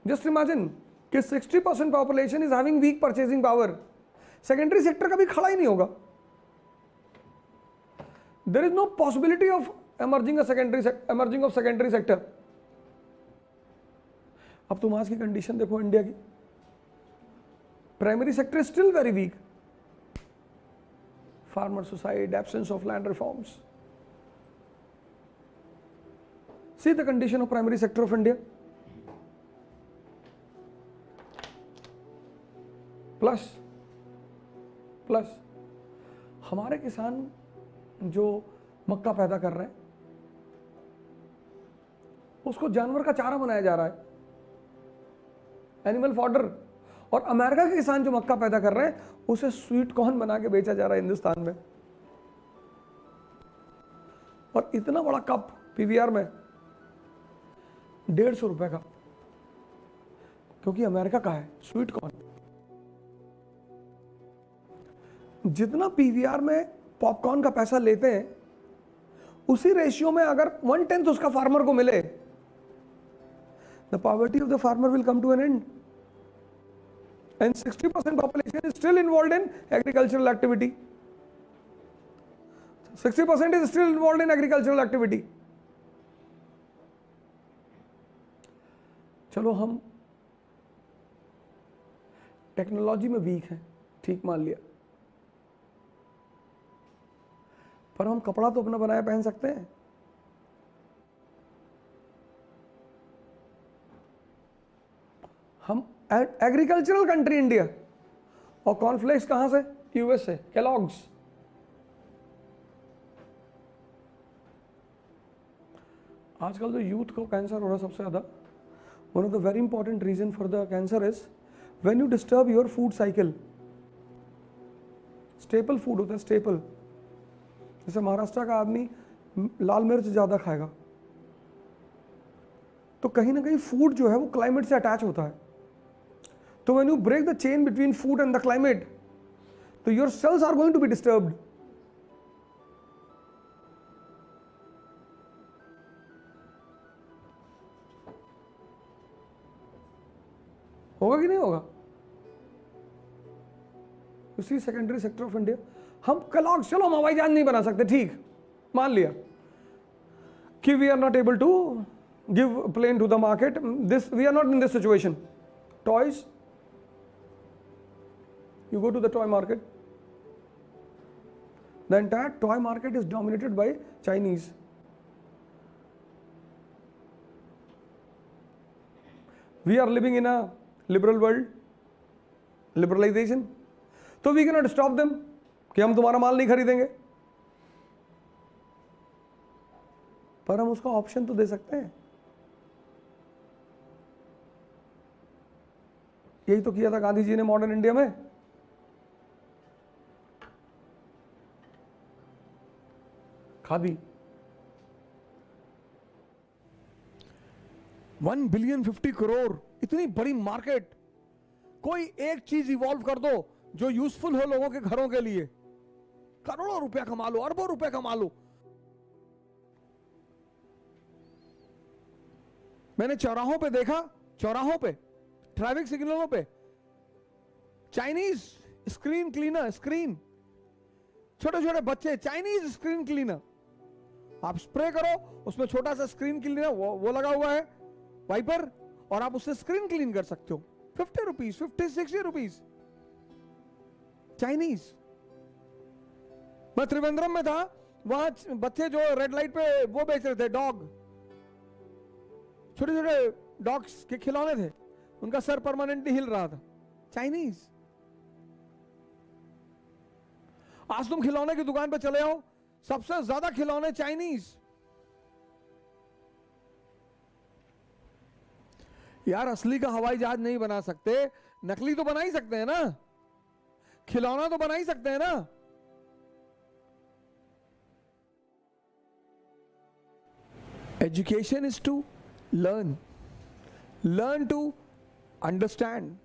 Just imagine कि 60% population is having weak purchasing power, secondary sector कभी खड़ा ही नहीं होगा. There is no possibility of emerging of secondary sector. अब तुम आज की कंडीशन देखो इंडिया की, primary sector is still very weak. Farmer suicide, absence of land reforms. See the condition of primary sector of India. Plus हमारे किसान जो मक्का पैदा कर रहे हैं उसको जानवर का चारा बनाया जा रहा है, एनिमल फॉडर. और अमेरिका के किसान जो मक्का पैदा कर रहे हैं उसे स्वीट कॉर्न बना के बेचा जा रहा है हिंदुस्तान में. और इतना बड़ा कप पीवीआर में 150 रुपए का, क्योंकि अमेरिका का है स्वीट कॉर्न. जितना पीवीआर में पॉपकॉर्न का पैसा लेते हैं उसी रेशियो में अगर 1/10 उसका फार्मर को मिले, the poverty of the farmer will come to an end. And 60% population is still involved in agricultural activity. 60% is still involved in agricultural activity. चलो हम टेक्नोलॉजी में वीक हैं, ठीक मान लिया, पर हम कपड़ा तो अपना बनाया पहन सकते हैं. हम एग्रीकल्चरल कंट्री इंडिया, और कॉर्नफ्लेक्स कहां से? यूएस से, केलॉग्स. आजकल जो यूथ को कैंसर हो रहा है सबसे ज्यादा, one of the very important reason for the cancer is when you disturb your food cycle. Staple food होता है, स्टेपल. जैसे महाराष्ट्र का आदमी लाल मिर्च ज्यादा खाएगा, तो कहीं ना कहीं फूड जो है वो क्लाइमेट से अटैच होता है. तो when you break the chain between food and the climate, so your cells are going to be disturbed. होगा कि नहीं होगा? उसी सेकेंडरी सेक्टर ऑफ इंडिया हम कल, चलो हम हवाई जहाज नहीं बना सकते, ठीक मान लिया कि we are not able to give plane to the market. This we are not in this situation. Toys, you go to the toy market, the entire toy market is dominated by Chinese. We are living in a liberal world, liberalization, so we cannot stop them कि हम तुम्हारा माल नहीं खरीदेंगे, पर हम उसका option तो दे सकते हैं. यही तो किया था गांधी जी ने मॉडर्न इंडिया में. खादी 1 बिलियन 50 करोड़, इतनी बड़ी मार्केट. कोई एक चीज इवॉल्व कर दो जो यूजफुल हो लोगों के घरों के लिए, करोड़ों रुपया कमा लो, अरबों रुपया कमा लो. मैंने चौराहों पे देखा, चौराहों पे, ट्रैफिक सिग्नलों पे चाइनीज स्क्रीन क्लीनर, स्क्रीन, छोटे छोटे बच्चे चाइनीज स्क्रीन क्लीनर. आप स्प्रे करो, उसमें छोटा सा स्क्रीन क्लीनर वो लगा हुआ है, वाइपर, और आप उससे स्क्रीन क्लीन कर सकते हो. 50 रुपीज, 50-60 रुपीज. चाइनीज. मैं त्रिवेंद्रम में था, वहां बच्चे जो रेड लाइट पे वो बेच रहे थे, डॉग, छोटे छोटे डॉग्स के खिलौने थे, उनका सर परमानेंटली हिल रहा था. चाइनीज. आज तुम खिलौने की दुकान पे चले आओ, सबसे ज्यादा खिलौने चाइनीज. यार असली का हवाई जहाज नहीं बना सकते, नकली तो बना ही सकते हैं ना, खिलौना तो बना ही सकते हैं ना. Education is to learn, learn to understand.